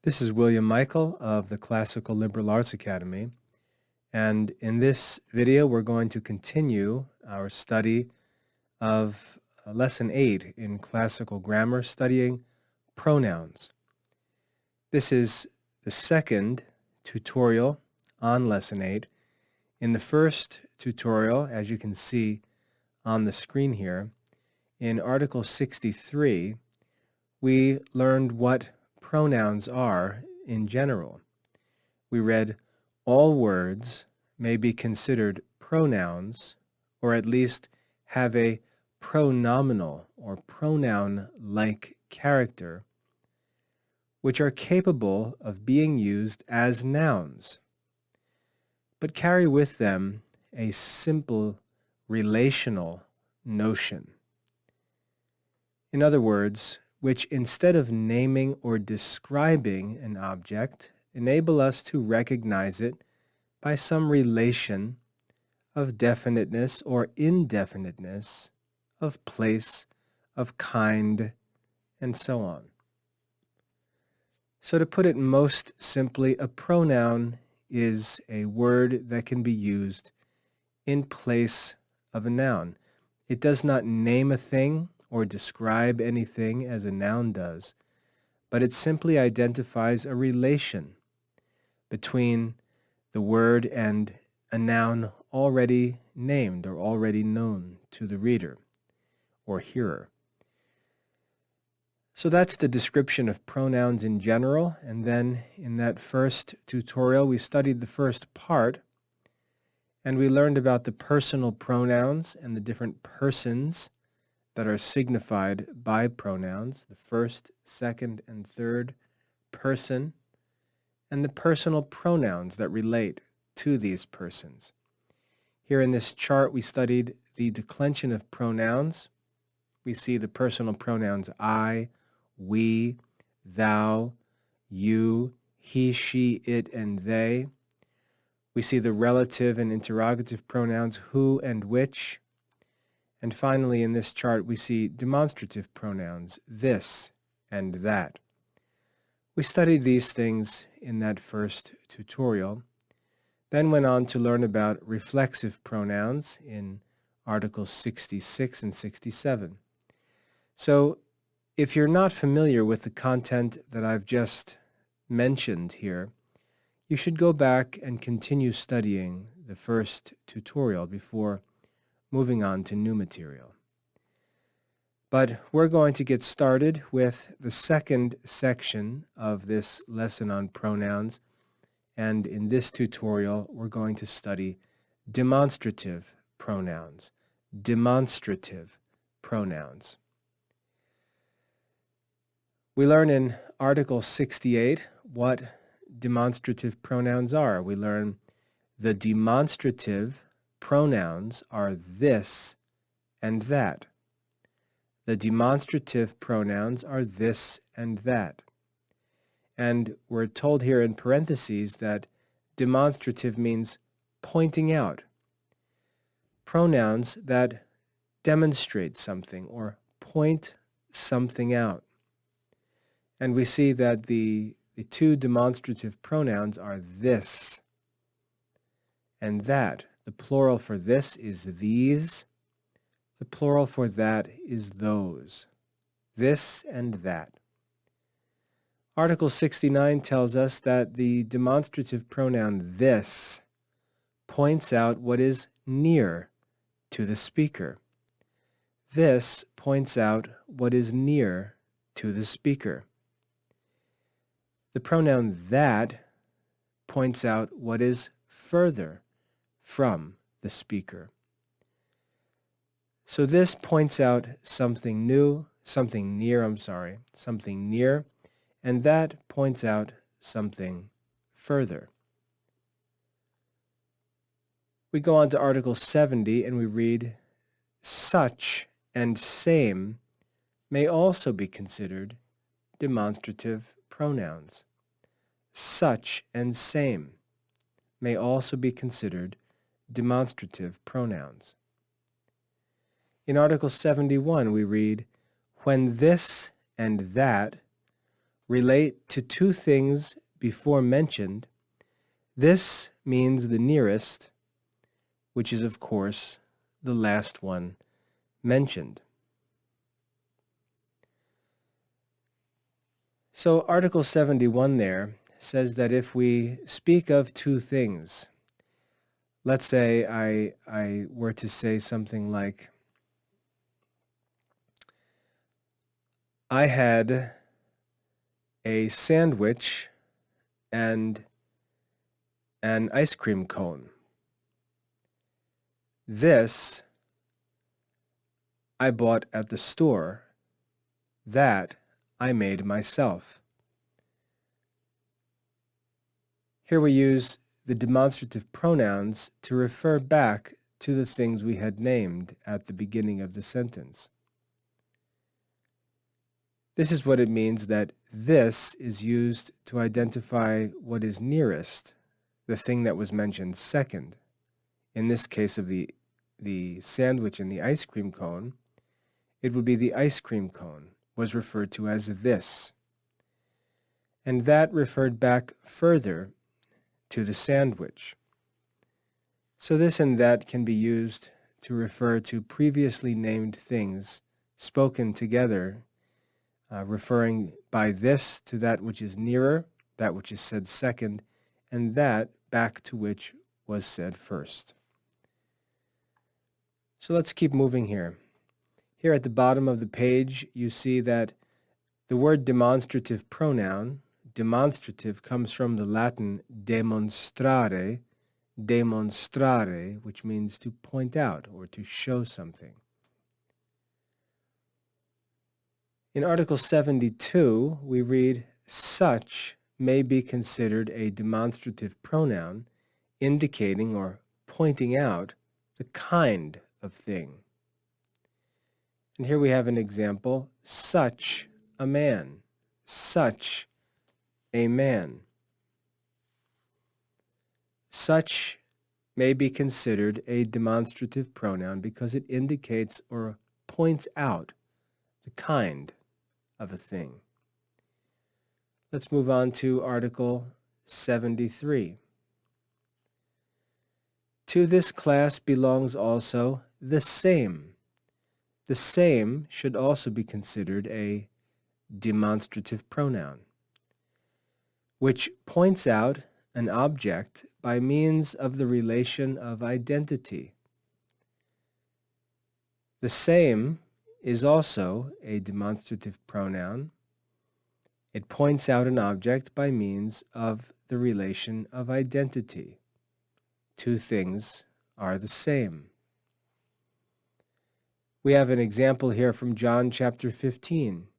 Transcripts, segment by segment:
This is William Michael of the Classical Liberal Arts Academy, and in this video we're going to continue our study of Lesson 8 in Classical Grammar, studying pronouns. This is the second tutorial on Lesson 8. In the first tutorial, as you can see on the screen here, in Article 63, we learned what pronouns are in general. We read all words may be considered pronouns, or at least have a pronominal or pronoun-like character, which are capable of being used as nouns, but carry with them a simple relational notion. In other words, which instead of naming or describing an object, enable us to recognize it by some relation of definiteness or indefiniteness, of place, of kind, and so on. So to put it most simply, a pronoun is a word that can be used in place of a noun. It does not name a thing or describe anything as a noun does, but it simply identifies a relation between the word and a noun already named or already known to the reader or hearer. So that's the description of pronouns in general, and then in that first tutorial we studied the first part, and we learned about the personal pronouns and the different persons that are signified by pronouns, the first, second, and third person, and the personal pronouns that relate to these persons. Here in this chart we studied the declension of pronouns. We see the personal pronouns I, we, thou, you, he, she, it, and they. We see the relative and interrogative pronouns who and which. And finally, in this chart, we see demonstrative pronouns, this and that. We studied these things in that first tutorial, then went on to learn about reflexive pronouns in Articles 66 and 67. So, if you're not familiar with the content that I've just mentioned here, you should go back and continue studying the first tutorial before moving on to new material. But we're going to get started with the second section of this lesson on pronouns, and in this tutorial we're going to study demonstrative pronouns. Demonstrative pronouns. We learn in Article 68 what demonstrative pronouns are. We learn the demonstrative pronouns are this and that. The demonstrative pronouns are this and that. And we're told here in parentheses that demonstrative means pointing out. Pronouns that demonstrate something or point something out. And we see that the two demonstrative pronouns are this and that. The plural for this is these. The plural for that is those. This and that. Article 69 tells us that the demonstrative pronoun this points out what is near to the speaker. This points out what is near to the speaker. The pronoun that points out what is further from the speaker. So this points out something near, and that points out something further. We go on to Article 70 and we read, such and same may also be considered demonstrative pronouns. Such and same may also be considered demonstrative pronouns. In Article 71 we read, when this and that relate to two things before mentioned, this means the nearest, which is, of course, the last one mentioned. So Article 71 there says that if we speak of two things, let's say I were to say something like, I had a sandwich and an ice cream cone. This I bought at the store. That I made myself. Here we use the demonstrative pronouns to refer back to the things we had named at the beginning of the sentence. This is what it means that this is used to identify what is nearest, the thing that was mentioned second. In this case of the sandwich and the ice cream cone, it would be the ice cream cone was referred to as this. And that referred back further to the sandwich. So this and that can be used to refer to previously named things spoken together, referring by this to that which is nearer, that which is said second, and that back to which was said first. So let's keep moving here. Here at the bottom of the page, you see that the word demonstrative pronoun, demonstrative, comes from the Latin demonstrare, which means to point out or to show something. In Article 72, we read, such may be considered a demonstrative pronoun indicating or pointing out the kind of thing. And here we have an example, such a man, such a man. Such may be considered a demonstrative pronoun because it indicates or points out the kind of a thing. Let's move on to Article 73. To this class belongs also the same. The same should also be considered a demonstrative pronoun, which points out an object by means of the relation of identity. The same is also a demonstrative pronoun. It points out an object by means of the relation of identity. Two things are the same. We have an example here from John chapter 15.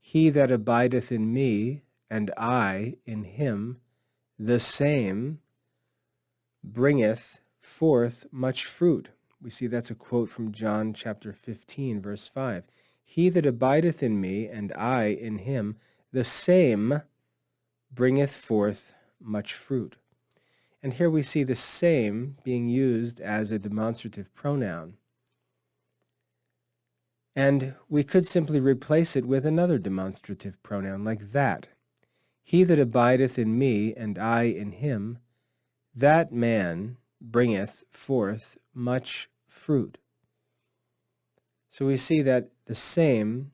He that abideth in me, and I in him, the same bringeth forth much fruit. We see that's a quote from John chapter 15, verse 5. He that abideth in me, and I in him, the same bringeth forth much fruit. And here we see the same being used as a demonstrative pronoun. And we could simply replace it with another demonstrative pronoun like that. He that abideth in me, and I in him, that man bringeth forth much fruit. So we see that the same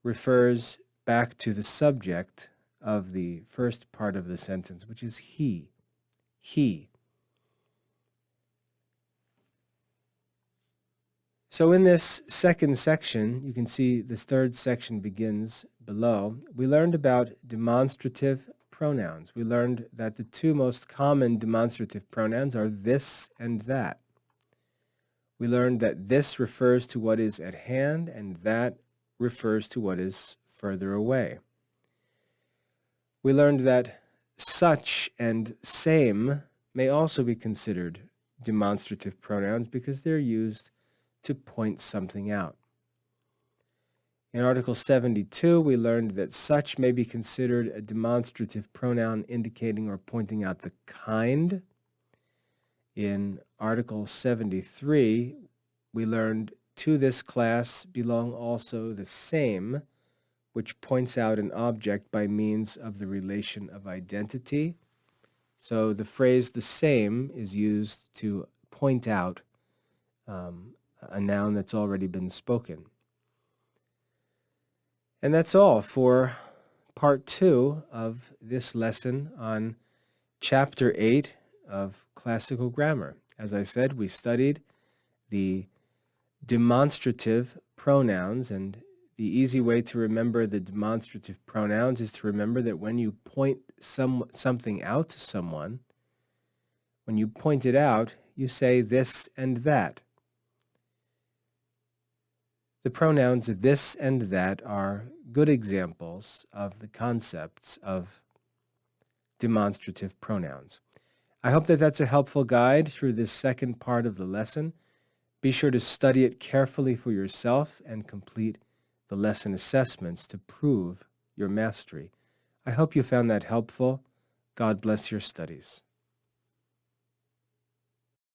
refers back to the subject of the first part of the sentence, which is he. He. So in this second section, you can see this third section begins below. We learned about demonstrative pronouns. We learned that the two most common demonstrative pronouns are this and that. We learned that this refers to what is at hand and that refers to what is further away. We learned that such and same may also be considered demonstrative pronouns because they're used to point something out. In Article 72, we learned that such may be considered a demonstrative pronoun indicating or pointing out the kind. In Article 73, we learned to this class belong also the same, which points out an object by means of the relation of identity. So the phrase the same is used to point out a noun that's already been spoken. And that's all for part 2 of this lesson on chapter 8 of classical grammar. As I said, we studied the demonstrative pronouns, and the easy way to remember the demonstrative pronouns is to remember that when you point something out to someone, when you point it out, you say this and that. The pronouns this and that are good examples of the concepts of demonstrative pronouns. I hope that that's a helpful guide through this second part of the lesson. Be sure to study it carefully for yourself and complete the lesson assessments to prove your mastery. I hope you found that helpful. God bless your studies.